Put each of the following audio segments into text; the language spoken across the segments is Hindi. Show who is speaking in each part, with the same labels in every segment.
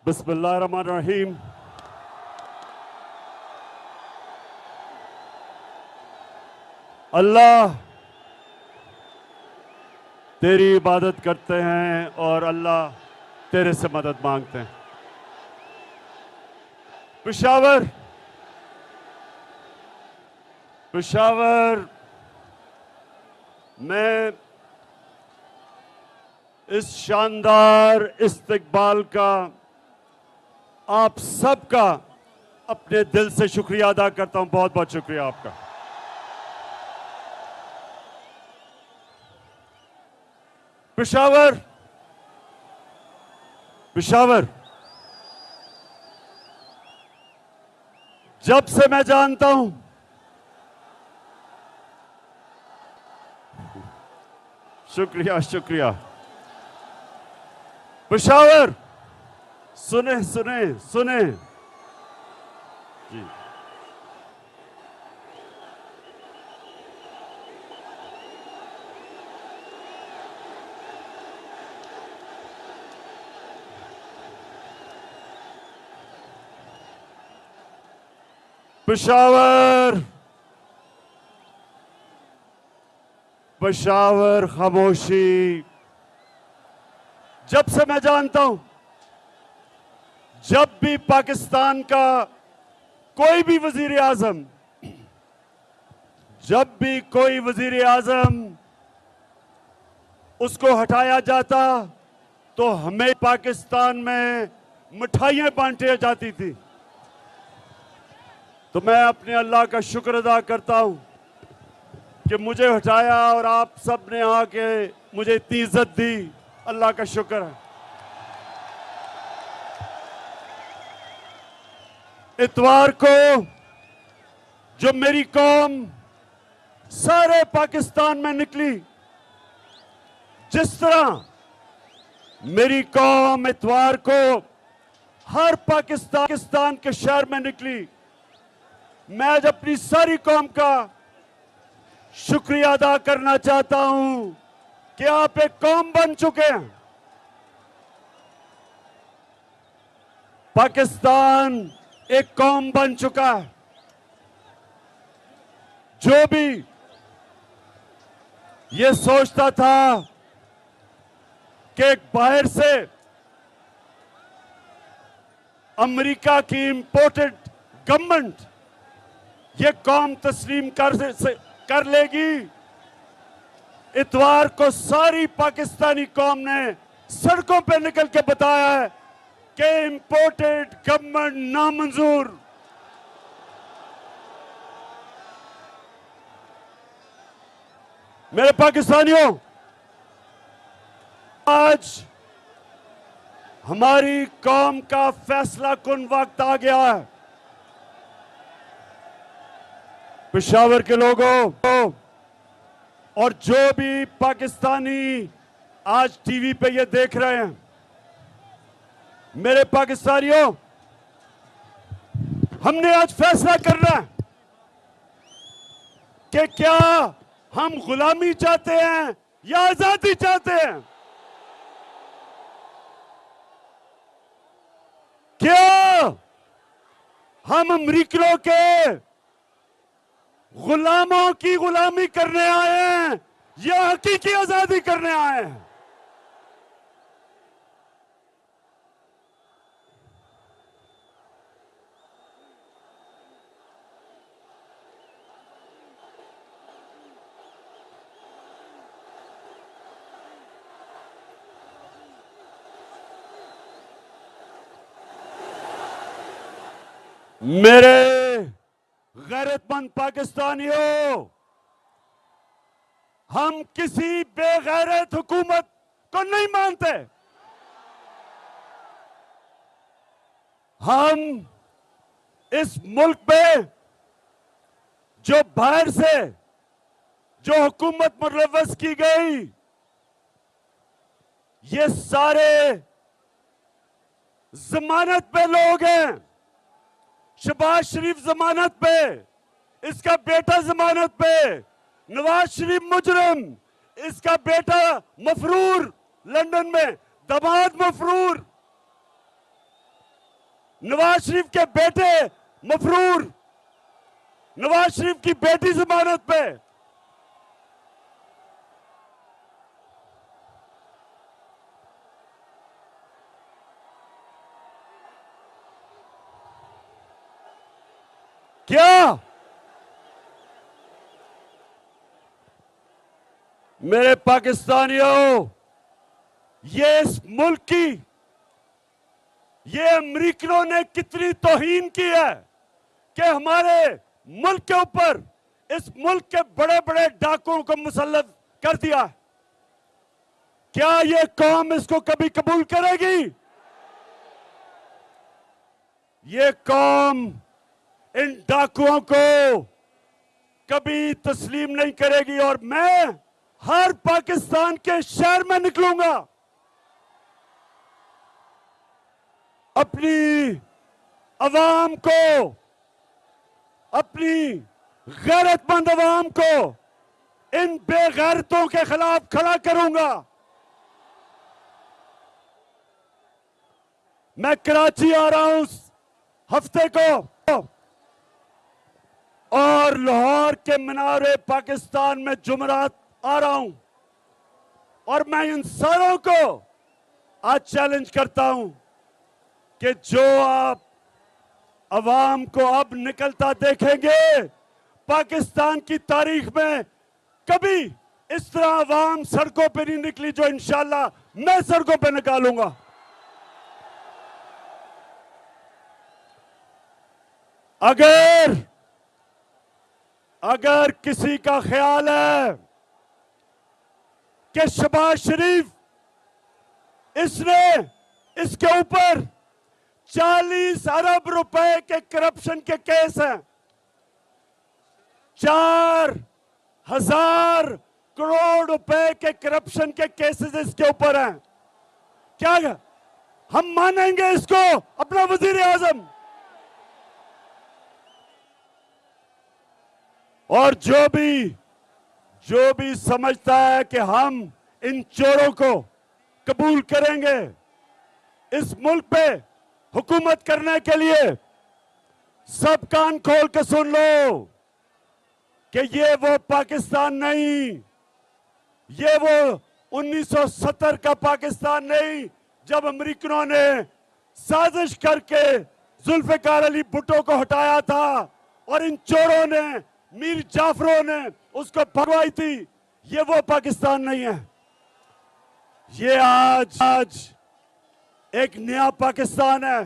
Speaker 1: बिस्मिल्लाहिर्रहमानिर्रहीम। अल्लाह तेरी इबादत करते हैं और अल्लाह तेरे से मदद मांगते हैं। पेशावर में इस शानदार इस्तकबाल का आप सबका अपने दिल से शुक्रिया अदा करता हूं। बहुत बहुत शुक्रिया आपका। पेशावर जब से मैं जानता हूं, शुक्रिया। पेशावर सुने जी। पेशावर खामोशी। जब से मैं जानता हूं, जब भी पाकिस्तान का कोई भी वजीर आजम, उसको हटाया जाता तो हमें पाकिस्तान में मिठाइयां बांटी जाती थी। तो मैं अपने अल्लाह का शुक्र अदा करता हूं कि मुझे हटाया और आप सब ने आके मुझे इतनी इज्जत दी। अल्लाह का शुक्र है। इतवार को जो मेरी कौम सारे पाकिस्तान में निकली, जिस तरह मेरी कौम इतवार को हर पाकिस्तान के शहर में निकली, मैं आज अपनी सारी कौम का शुक्रिया अदा करना चाहता हूं कि आप एक कौम बन चुके हैं। पाकिस्तान एक कौम बन चुका है। जो भी ये सोचता था कि बाहर से अमेरिका की इंपोर्टेड गवर्नमेंट ये कौम तस्लीम कर लेगी, इतवार को सारी पाकिस्तानी कौम ने सड़कों पर निकल के बताया है कि इंपोर्टेड गवर्नमेंट नामंजूर। मेरे पाकिस्तानियों, आज हमारी कौम का फैसला कुन वक्त आ गया है। पेशावर के लोगों और जो भी पाकिस्तानी आज टीवी पे ये देख रहे हैं, मेरे पाकिस्तानियों, हमने आज फैसला करना है कि क्या हम गुलामी चाहते हैं या आजादी चाहते हैं। क्या हम अमरीकियों के गुलामों की गुलामी करने आए हैं या हकीकी आजादी करने आए हैं। मेरे गैरतमंद पाकिस्तानियों, हम किसी बेगैरत हुकूमत को नहीं मानते। हम इस मुल्क में जो बाहर से जो हुकूमत मुलव्वस की गई, ये सारे जमानत पे लोग हैं। शहबाज शरीफ जमानत पे, इसका बेटा जमानत पे, नवाज शरीफ मुजरिम, इसका बेटा मफरूर लंदन में, दामाद मफरूर। नवाज शरीफ के बेटे मफरूर, नवाज शरीफ की बेटी जमानत पे, क्या मेरे पाकिस्तानियों, ये इस मुल्क की, ये अमरीकियों ने कितनी तौहीन की है कि हमारे मुल्क के ऊपर इस मुल्क के बड़े बड़े डाकुओं को मुसल्लत कर दिया। क्या ये कौम इसको कभी कबूल करेगी? ये कौम इन डाकुओं को कभी तस्लीम नहीं करेगी और मैं हर पाकिस्तान के शहर में निकलूंगा, अपनी अवाम को, अपनी गैरतमंद अवाम को इन बेगैरतों के खिलाफ खड़ा करूंगा। मैं कराची आ रहा हूं इस हफ्ते को और लाहौर के मीनारे पाकिस्तान में जुमरात आ रहा हूं और मैं इन सारों को आज चैलेंज करता हूं कि जो आप अवाम को अब निकलता देखेंगे, पाकिस्तान की तारीख में कभी इस तरह अवाम सड़कों पे नहीं निकली जो इंशाल्लाह मैं सड़कों पे निकालूंगा। अगर किसी का ख्याल है कि शहबाज शरीफ, इसने इसके ऊपर 40 अरब रुपए के करप्शन के केस हैं, 4,000 करोड़ रुपए के करप्शन के केसेस इसके ऊपर हैं, क्या हम मानेंगे इसको अपना वजीर आजम? और जो भी समझता है कि हम इन चोरों को कबूल करेंगे इस मुल्क पे हुकूमत करने के लिए, सब कान खोल के सुन लो कि ये वो पाकिस्तान नहीं, ये वो 1970 का पाकिस्तान नहीं जब अमेरिकनों ने साजिश करके जुल्फिकार अली भुट्टो को हटाया था और इन चोरों ने, मीर जाफरों ने उसको भगवाई थी। ये वो पाकिस्तान नहीं है। ये आज एक नया पाकिस्तान है,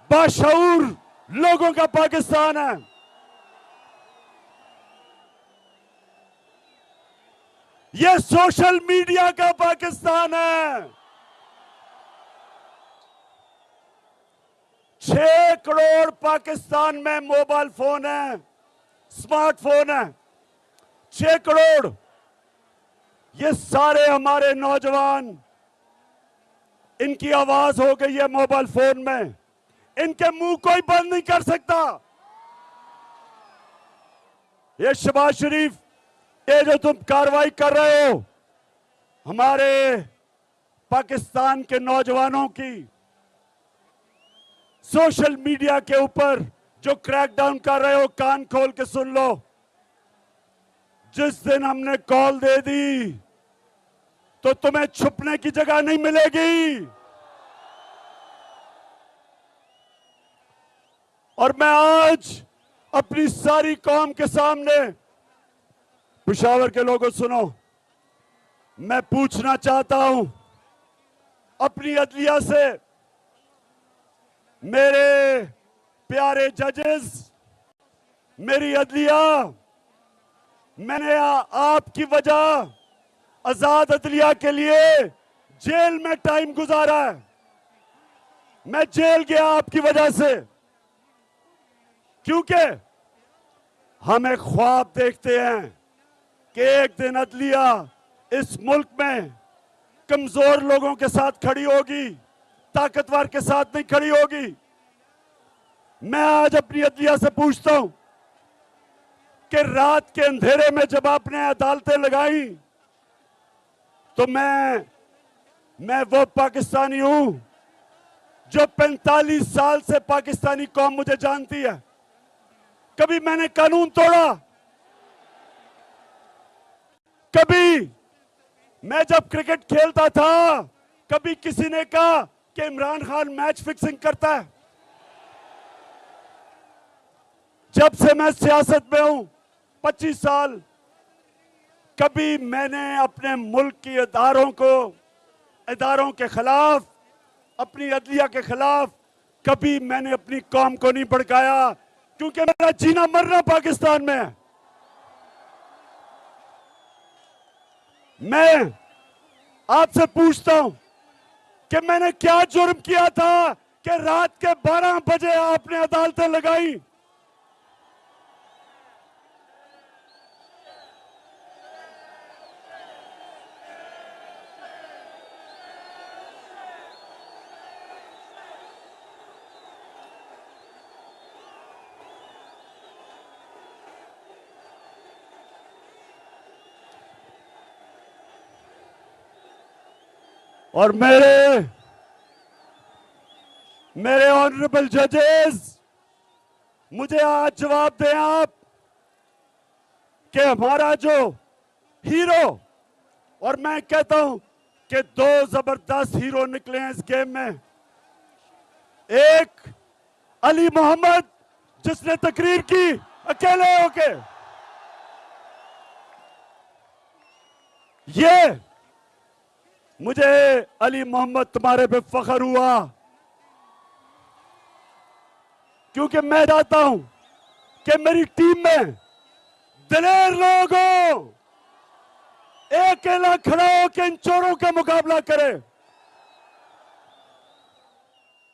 Speaker 1: बाशऊर लोगों का पाकिस्तान है। ये सोशल मीडिया का पाकिस्तान है। 6 करोड़ पाकिस्तान में मोबाइल फोन है, स्मार्टफोन है, 6 करोड़। ये सारे हमारे नौजवान, इनकी आवाज हो गई है मोबाइल फोन में, इनके मुंह कोई बंद नहीं कर सकता। ये शहबाज शरीफ, ये जो तुम कार्रवाई कर रहे हो हमारे पाकिस्तान के नौजवानों की, सोशल मीडिया के ऊपर जो क्रैकडाउन कर रहे हो, कान खोल के सुन लो। जिस दिन हमने कॉल दे दी तो तुम्हें छुपने की जगह नहीं मिलेगी। और मैं आज अपनी सारी कौम के सामने, पेशावर के लोगों सुनो, मैं पूछना चाहता हूं अपनी अदलिया से, मेरे प्यारे जजेस, मेरी अदलिया, मैंने आपकी वजह आजाद अदलिया के लिए जेल में टाइम गुजारा है। मैं जेल गया आपकी वजह से, क्योंकि हम एक ख्वाब देखते हैं कि एक दिन अदलिया इस मुल्क में कमजोर लोगों के साथ खड़ी होगी, ताकतवर के साथ नहीं खड़ी होगी। मैं आज अपनी अदलिया से पूछता हूं कि रात के अंधेरे में जब आपने अदालतें लगाई तो मैं वो पाकिस्तानी हूं जो 45 साल से पाकिस्तानी कौम मुझे जानती है, कभी मैंने कानून तोड़ा? कभी मैं जब क्रिकेट खेलता था, कभी किसी ने कहा कि इमरान खान मैच फिक्सिंग करता है? जब से मैं सियासत में हूं 25 साल, कभी मैंने अपने मुल्क के इदारों के खिलाफ, अपनी अदलिया के खिलाफ कभी मैंने अपनी कौम को नहीं भड़काया, क्योंकि मेरा जीना मरना पाकिस्तान में है। मैं आपसे पूछता हूं कि मैंने क्या जुर्म किया था कि रात के 12 बजे आपने अदालतें लगाई? और मेरे ऑनरेबल जजेस, मुझे आज जवाब दें आप कि हमारा जो हीरो, और मैं कहता हूं कि 2 जबरदस्त हीरो निकले हैं इस गेम में। एक अली मोहम्मद, जिसने तकरीर की अकेले होके, ये मुझे अली मोहम्मद तुम्हारे पे फख्र हुआ, क्योंकि मैं चाहता हूं कि मेरी टीम में दिलेर लोग हो, अकेला खड़ा होकर इन चोरों का मुकाबला करे।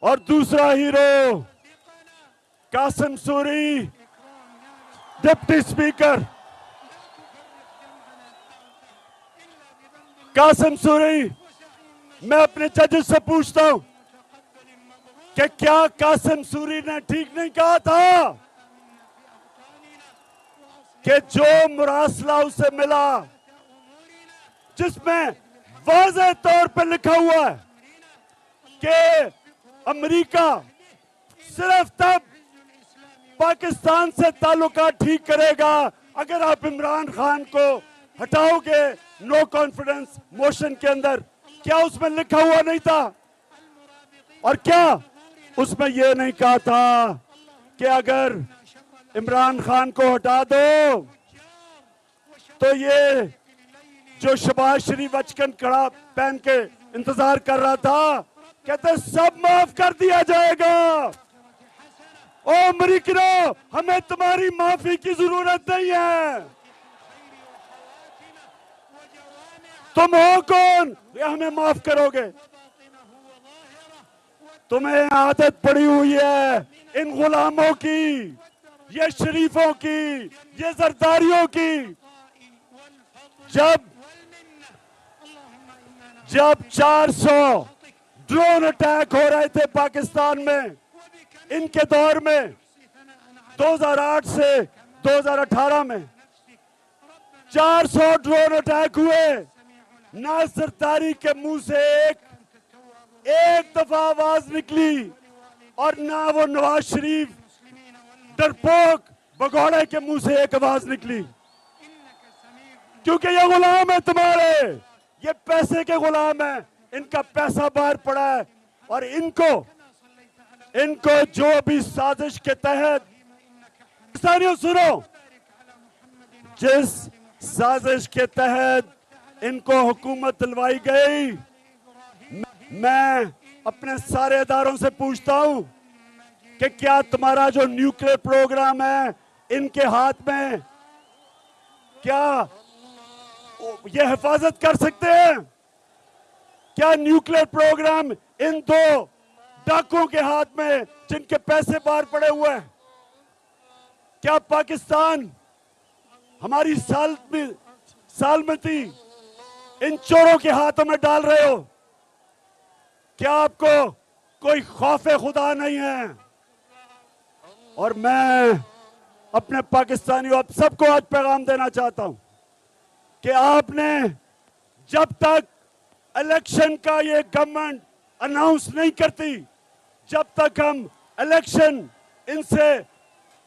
Speaker 1: और दूसरा hero Qasim Suri, deputy speaker Qasim Suri, मैं अपने जजेस से पूछता हूं कि क्या कासिम सूरी ने ठीक नहीं कहा था कि जो मुरासला उसे मिला, जिसमें वाज़ेह तौर पर लिखा हुआ है कि अमेरिका सिर्फ तब पाकिस्तान से ताल्लुकात ठीक करेगा अगर आप इमरान खान को हटाओगे नो कॉन्फिडेंस मोशन के अंदर? क्या उसमें लिखा हुआ नहीं था? और क्या उसमें यह नहीं कहा था कि अगर इमरान खान को हटा दो तो ये जो शहबाज शरीफ अचकन कड़ा पहन के इंतजार कर रहा था, कहते सब माफ कर दिया जाएगा? ओ अमेरिकनों, हमें तुम्हारी माफी की जरूरत नहीं है। तुम हो कौन ये हमें माफ करोगे? तुम्हें आदत पड़ी हुई है इन गुलामों की, ये शरीफों की, ये जरदारियों की। जब 400 ड्रोन अटैक हो रहे थे पाकिस्तान में, इनके दौर में 2008 से 2018 में 400 ड्रोन अटैक हुए, ना सरदारी के मुंह से एक दफा आवाज निकली, और ना वो नवाज शरीफ डरपोक भगौड़े के मुंह से एक आवाज निकली, क्योंकि ये गुलाम है तुम्हारे, ये पैसे के गुलाम है, इनका पैसा बाहर पड़ा है। और इनको जो भी साजिश के तहत, पाकिस्तानियों सुनो, जिस साजिश के तहत इनको हुकूमत दिलवाई गई, मैं अपने सारे इदारों से पूछता हूं कि क्या तुम्हारा जो न्यूक्लियर प्रोग्राम है इनके हाथ में, क्या ये हिफाजत कर सकते हैं? क्या न्यूक्लियर प्रोग्राम इन 2 डाकुओं के हाथ में, जिनके पैसे बाहर पड़े हुए हैं, क्या पाकिस्तान हमारी सालमती इन चोरों के हाथों में डाल रहे हो? क्या आपको कोई खौफे खुदा नहीं है? और मैं अपने पाकिस्तानियों आप सबको आज पैगाम देना चाहता हूं कि आपने जब तक इलेक्शन का ये गवर्नमेंट अनाउंस नहीं करती, जब तक हम इलेक्शन इनसे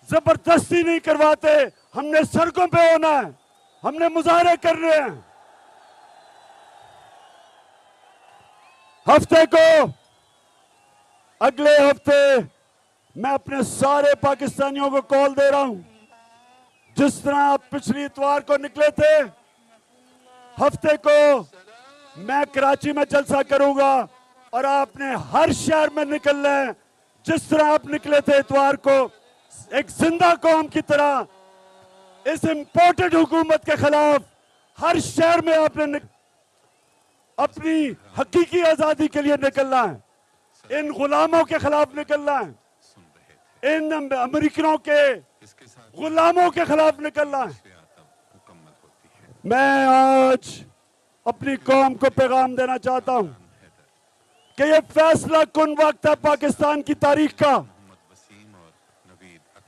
Speaker 1: जबरदस्ती नहीं करवाते, हमने सड़कों पे होना है, हमने मुजाहरे करने हैं। हफ्ते को, अगले हफ्ते मैं अपने सारे पाकिस्तानियों को कॉल दे रहा हूं, जिस तरह आप पिछली इतवार को निकले थे, हफ्ते को मैं कराची में जलसा करूंगा और आपने हर शहर में निकलना है, जिस तरह आप निकले थे इतवार को, एक जिंदा कौम की तरह इस इंपोर्टेड हुकूमत के खिलाफ हर शहर में आपने अपनी हकीकी आजादी के लिए निकलना है, इन गुलामों के खिलाफ निकलना है, इन अमेरिकनों के गुलामों के खिलाफ निकलना है। मैं आज अपनी कौम को पैगाम देना चाहता हूं कि ये फैसला कुन वक्त है पाकिस्तान की तारीख का,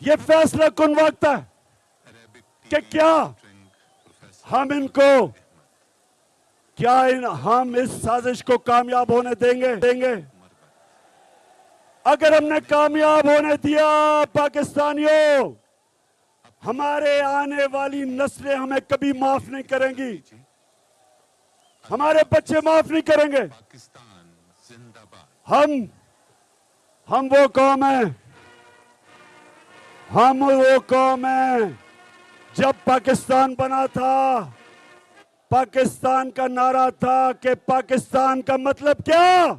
Speaker 1: ये फैसला कुन वक्त है कि क्या हम इनको, हम इस साजिश को कामयाब होने देंगे। अगर हमने कामयाब होने दिया पाकिस्तानियों, हमारे आने वाली नस्लें हमें कभी माफ नहीं करेंगी, हमारे बच्चे माफ नहीं करेंगे। हम वो कौम है, हम वो कौम है, जब पाकिस्तान बना था, पाकिस्तान का नारा था कि पाकिस्तान का मतलब क्या?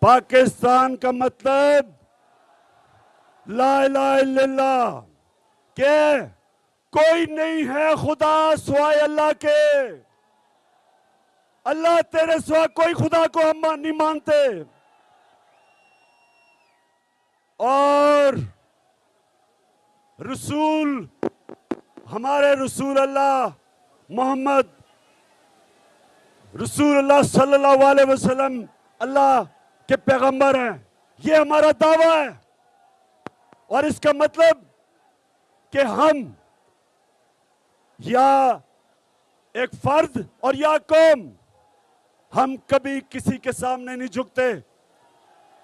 Speaker 1: पाकिस्तान का मतलब ला इलाहा इल्लल्लाह, के कोई नहीं है खुदा सिवाय अल्लाह के, अल्लाह तेरे सिवा कोई खुदा को हम नहीं मानते। और रसूल, हमारे रसूल अल्लाह मोहम्मद रसूल अल्लाह सल्लल्लाहु अलैहि वसल्लम अल्लाह के पैगंबर हैं, ये हमारा दावा है। और इसका मतलब कि हम या एक फर्द और या कौम, हम कभी किसी के सामने नहीं झुकते।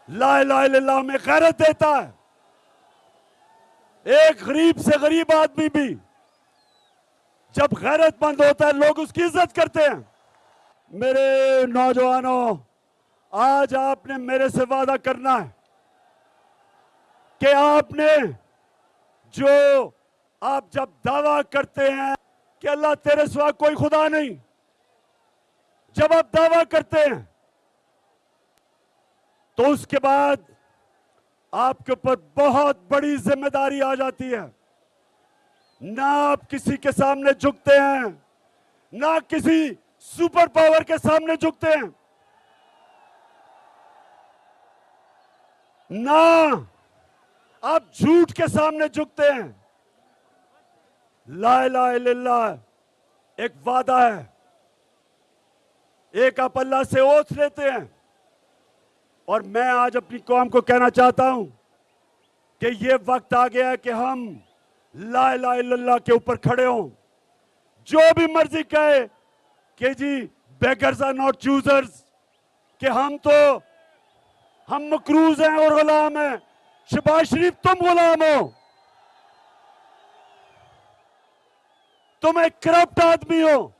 Speaker 1: ला इलाहा इल्लल्लाह में गैरत देता है। एक गरीब से गरीब आदमी भी जब गैरतमंद होता है, लोग उसकी इज्जत करते हैं। मेरे नौजवानों, आज आपने मेरे से वादा करना है कि आपने जो आप जब दावा करते हैं कि अल्लाह तेरे सिवा कोई खुदा नहीं, जब आप दावा करते हैं तो उसके बाद आपके ऊपर बहुत बड़ी जिम्मेदारी आ जाती है। ना आप किसी के सामने झुकते हैं, ना किसी सुपर पावर के सामने झुकते हैं, ना आप झूठ के सामने झुकते हैं। ला इलाहा इल्लल्लाह एक वादा है, एक आप अल्लाह से ओथ लेते हैं। और मैं आज अपनी कौम को कहना चाहता हूं कि ये वक्त आ गया है कि हम ला इलाहा इल्लल्लाह के ऊपर खड़े हों। जो भी मर्जी कहे कि जी बेगर्स आर नॉट चूजर्स, कि हम मकरूज हैं और गुलाम हैं। शहबाज शरीफ, तुम गुलाम हो, तुम एक करप्ट आदमी हो,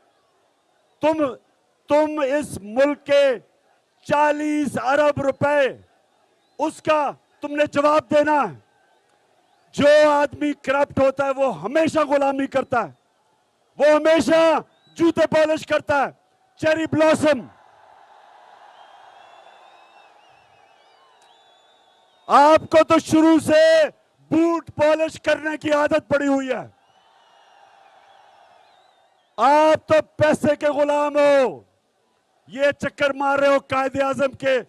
Speaker 1: तुम इस मुल्क के 40 अरब रुपए उसका तुमने जवाब देना है। जो आदमी करप्ट होता है वो हमेशा गुलामी करता है, वो हमेशा जूते पॉलिश करता है। चेरी ब्लॉसम, आपको तो शुरू से बूट पॉलिश करने की आदत पड़ी हुई है। आप तो पैसे के गुलाम हो। ये चक्कर मार रहे हो कायदे आजम के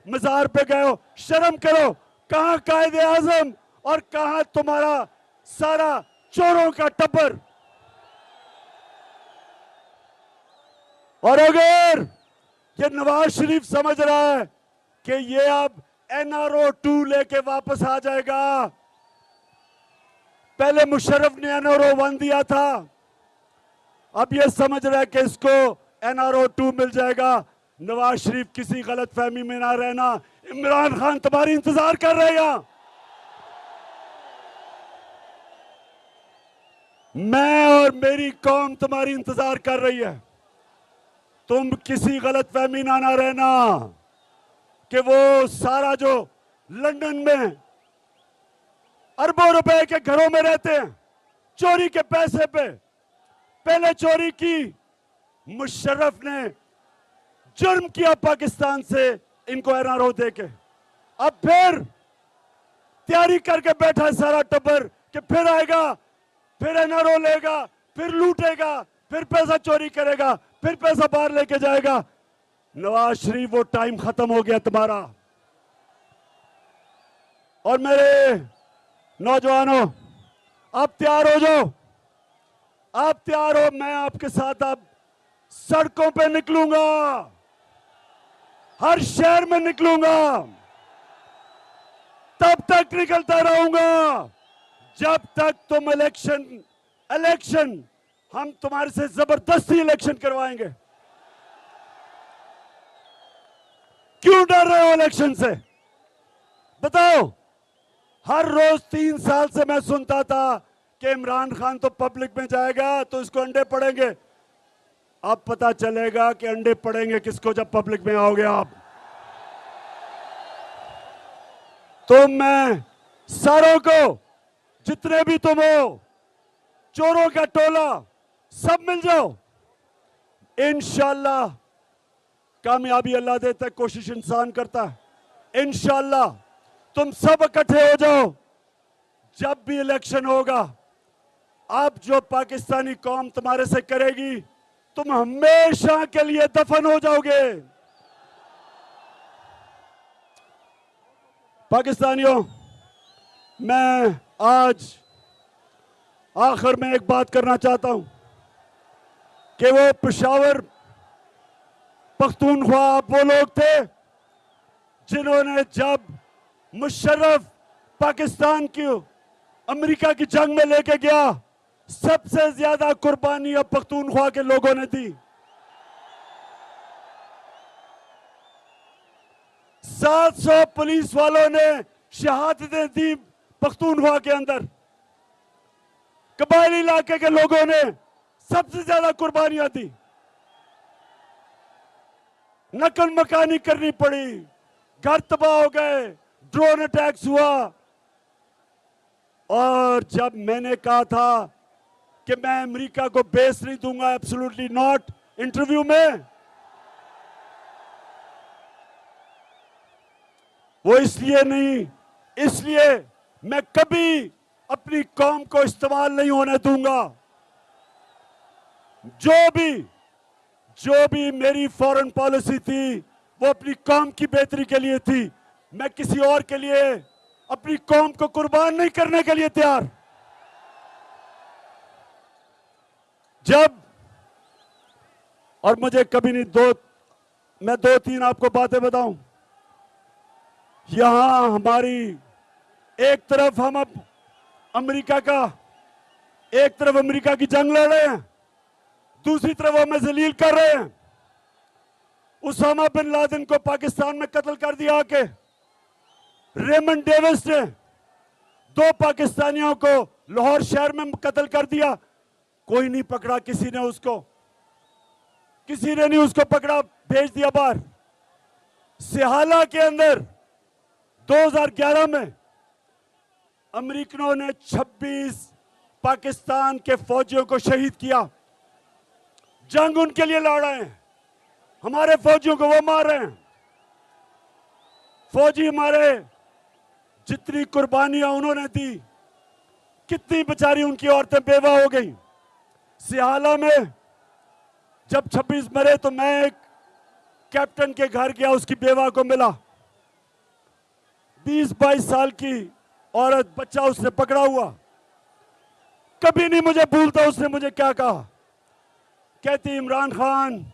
Speaker 1: मजार पे गए हो, शर्म करो। कहां कायदे आजम और कहां तुम्हारा सारा चोरों का टब्बर। और अगर ये नवाज शरीफ समझ रहा है कि ये अब NRO 2 लेके वापस आ जाएगा, पहले मुशर्रफ ने NRO 1 दिया था, अब ये समझ रहा है कि इसको NRO 2 मिल जाएगा। नवाज शरीफ किसी गलतफहमी में ना रहना, इमरान खान तुम्हारी इंतजार कर रहे हैं यहां। मैं और मेरी कौम तुम्हारी इंतजार कर रही है। तुम किसी गलतफहमी ना रहना कि वो सारा जो लंदन में अरबों रुपए के घरों में रहते हैं चोरी के पैसे पे, पहले चोरी की, मुशर्रफ ने जुर्म किया पाकिस्तान से इनको एनआरओ देके, अब फिर तैयारी करके बैठा है सारा टब्बर कि फिर आएगा, फिर एनआरओ लेगा, फिर लूटेगा, फिर पैसा चोरी करेगा, फिर पैसा बाहर लेके जाएगा। नवाज शरीफ वो टाइम खत्म हो गया तुम्हारा। और मेरे नौजवानों, आप तैयार हो जाओ, आप तैयार हो, मैं आपके साथ अब सड़कों पे निकलूंगा, हर शहर में निकलूंगा, तब तक निकलता रहूंगा जब तक तुम इलेक्शन हम तुम्हारे से जबरदस्ती इलेक्शन करवाएंगे। क्यों डर रहे हो इलेक्शन से? बताओ। हर रोज 3 साल से मैं सुनता था कि इमरान खान तो पब्लिक में जाएगा तो इसको अंडे पड़ेंगे। अब पता चलेगा कि अंडे पड़ेंगे किसको जब पब्लिक में आओगे आप। तो मैं सारों को, जितने भी तुम हो, चोरों का टोला, सब मिल जाओ। इंशाअल्लाह कामयाबी अल्लाह देता है, कोशिश इंसान करता है। इंशाअल्लाह तुम सब इकट्ठे हो जाओ। जब भी इलेक्शन होगा, अब जो पाकिस्तानी कौम तुम्हारे से करेगी, तुम हमेशा के लिए दफन हो जाओगे। पाकिस्तानियों, मैं आज आखिर में एक बात करना चाहता हूं कि वो पेशावर पख्तूनख्वा वो लोग थे जिन्होंने जब मुशर्रफ पाकिस्तान की अमेरिका की जंग में लेके गया, सबसे ज्यादा कुर्बानी अब पख्तूनख्वा के लोगों ने दी। 700 पुलिस वालों ने शहादतें दी पख्तूनख्वा के अंदर। कबायली इलाके के लोगों ने सबसे ज्यादा कुर्बानियां दी। नकल मकानी करनी पड़ी, घर तबाह हो गए, ड्रोन अटैक्स हुआ। और जब मैंने कहा था कि मैं अमेरिका को बेस नहीं दूंगा, एब्सोल्युटली नॉट, इंटरव्यू में, वो इसलिए नहीं, इसलिए मैं कभी अपनी कौम को इस्तेमाल नहीं होने दूंगा। जो भी मेरी फॉरेन पॉलिसी थी वो अपनी कौम की बेहतरी के लिए थी। मैं किसी और के लिए अपनी कौम को कुर्बान नहीं करने के लिए तैयार। और मुझे कभी नहीं, मैं 2-3 आपको बातें बताऊं। यहां हमारी एक तरफ हम अब एक तरफ अमेरिका की जंग लड़ रहे हैं, दूसरी तरफ हमें जलील कर रहे हैं। उसामा बिन लादेन को पाकिस्तान में कत्ल कर दिया आके। रेमंड डेविस ने 2 पाकिस्तानियों को लाहौर शहर में कत्ल कर दिया, कोई नहीं पकड़ा, किसी ने नहीं उसको पकड़ा, भेज दिया बाहर। सिहाला के अंदर 2011 में अमेरिकनों ने 26 पाकिस्तान के फौजियों को शहीद किया। जंग उनके लिए लड़ रहे हैं, हमारे फौजियों को वो मार रहे हैं। फौजी हमारे जितनी कुर्बानियां उन्होंने दी, कितनी बेचारी उनकी औरतें बेवा हो गई। सिहाला में जब 26 मरे तो मैं एक कैप्टन के घर गया, उसकी बेवा को मिला, 20-22 साल की औरत, बच्चा उसने पकड़ा हुआ। कभी नहीं मुझे भूलता उसने मुझे क्या कहा। कहती, इमरान खान,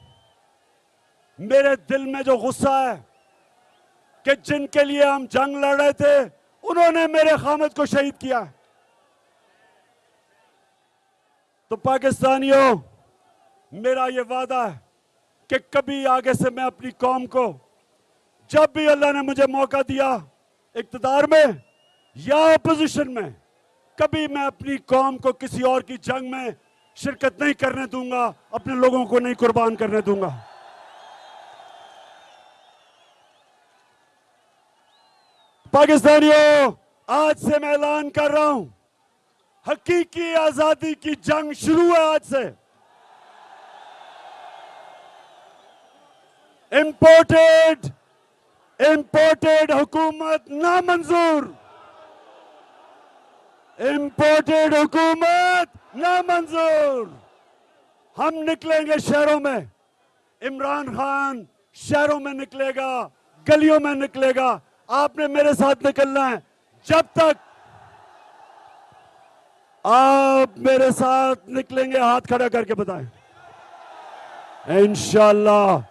Speaker 1: मेरे दिल में जो गुस्सा है कि जिनके लिए हम जंग लड़ रहे थे उन्होंने मेरे खामद को शहीद किया। तो पाकिस्तानियों, मेरा ये वादा है कि कभी आगे से मैं अपनी कौम को, जब भी अल्लाह ने मुझे मौका दिया इक़्तिदार में या अपोजिशन में, कभी मैं अपनी कौम को किसी और की जंग में शिरकत नहीं करने दूंगा, अपने लोगों को नहीं कुर्बान करने दूंगा। पाकिस्तानियों, आज से मैं ऐलान कर रहा हूं, हकीकी आजादी की जंग शुरू है आज से। इंपोर्टेड हुकूमत नामंजूर, इंपोर्टेड हुकूमत नामंजूर। हम निकलेंगे शहरों में, इमरान खान शहरों में निकलेगा, गलियों में निकलेगा। आपने मेरे साथ निकलना है। जब तक आप मेरे साथ निकलेंगे, हाथ खड़ा करके बताएं। इंशाअल्लाह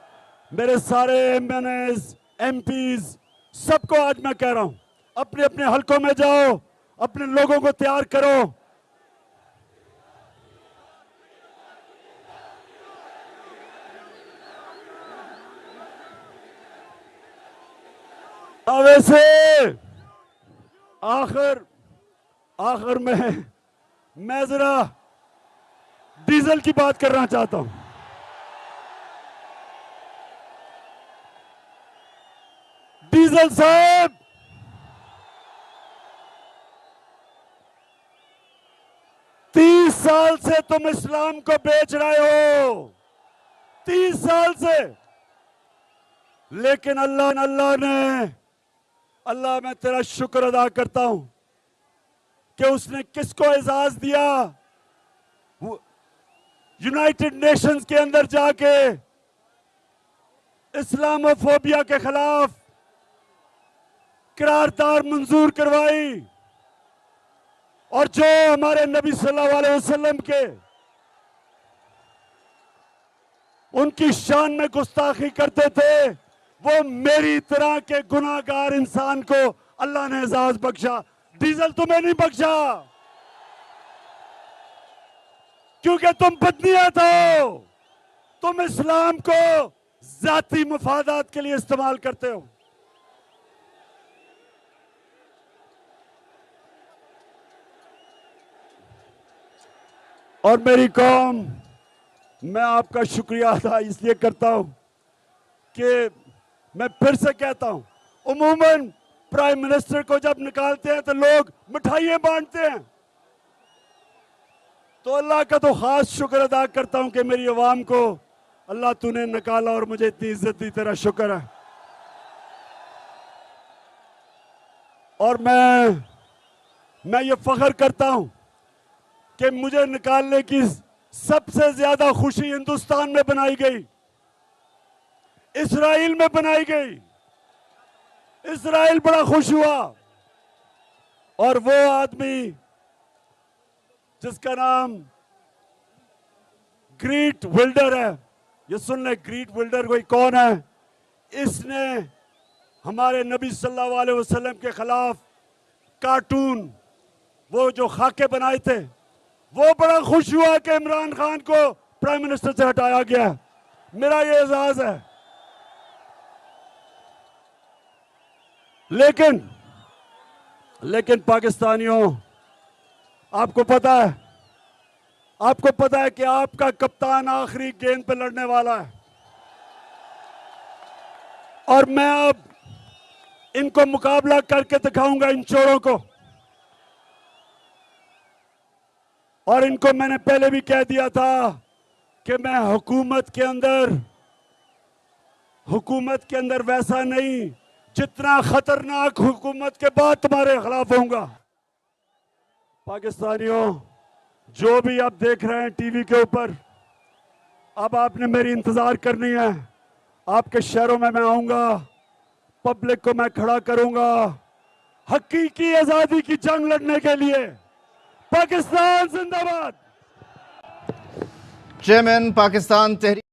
Speaker 1: मेरे सारे एमएनएस, एमपीज, सबको आज मैं कह रहा हूं, अपने अपने हलकों में जाओ, अपने लोगों को तैयार करो। वैसे आखिर में मैं जरा डीजल की बात करना चाहता हूं। डीजल साहब, तीस साल से तुम इस्लाम को बेच रहे हो, 30 साल से। लेकिन अल्लाह मैं तेरा शुक्र अदा करता हूं कि उसने किसको एजाज दिया, यूनाइटेड नेशंस के अंदर जाके इस्लामोफोबिया के खिलाफ करारदाद मंजूर करवाई, और जो हमारे नबी सल्लल्लाहु अलैहि वसल्लम के उनकी शान में गुस्ताखी करते थे, वो मेरी तरह के गुनाहगार इंसान को अल्लाह ने एजाज बख्शा। डीजल तुम्हें नहीं बख्शा, क्योंकि तुम बदनीयत हो, तुम इस्लाम को जाती मुफादात के लिए इस्तेमाल करते हो। और मेरी कौम, मैं आपका शुक्रिया अदा इसलिए करता हूं कि मैं फिर से कहता हूं, उमूमन प्राइम मिनिस्टर को जब निकालते हैं तो लोग मिठाइयां बांटते हैं, तो अल्लाह का तो खास शुक्र अदा करता हूं कि मेरी आवाम को अल्लाह तूने निकाला और मुझे इतनी इज्जत दी, तेरा शुक्र है। और मैं ये फख्र करता हूं कि मुझे निकालने की सबसे ज्यादा खुशी हिंदुस्तान में बनाई गई, इजराइल में बनाई गई। इजराइल बड़ा खुश हुआ, और वो आदमी जिसका नाम ग्रीट विल्डर है, ये सुन ले, ग्रीट विल्डर कोई कौन है, इसने हमारे नबी सल्लल्लाहु अलैहि वसल्लम के खिलाफ कार्टून, वो जो खाके बनाए थे, वो बड़ा खुश हुआ कि इमरान खान को प्राइम मिनिस्टर से हटाया गया। मेरा ये एजाज है। लेकिन पाकिस्तानियों, आपको पता है कि आपका कप्तान आखिरी गेंद पे लड़ने वाला है, और मैं अब इनको मुकाबला करके दिखाऊंगा, इन चोरों को। और इनको मैंने पहले भी कह दिया था कि मैं हुकूमत के अंदर वैसा नहीं, जितना खतरनाक हुकूमत के बाद तुम्हारे खिलाफ होऊंगा। पाकिस्तानियों, जो भी आप देख रहे हैं टीवी के ऊपर, अब आपने मेरी इंतजार करनी है। आपके शहरों में मैं आऊंगा, पब्लिक को मैं खड़ा करूंगा, हकीकी आजादी की जंग लड़ने के लिए। पाकिस्तान जिंदाबाद।
Speaker 2: चेयरमैन पाकिस्तान तहरीक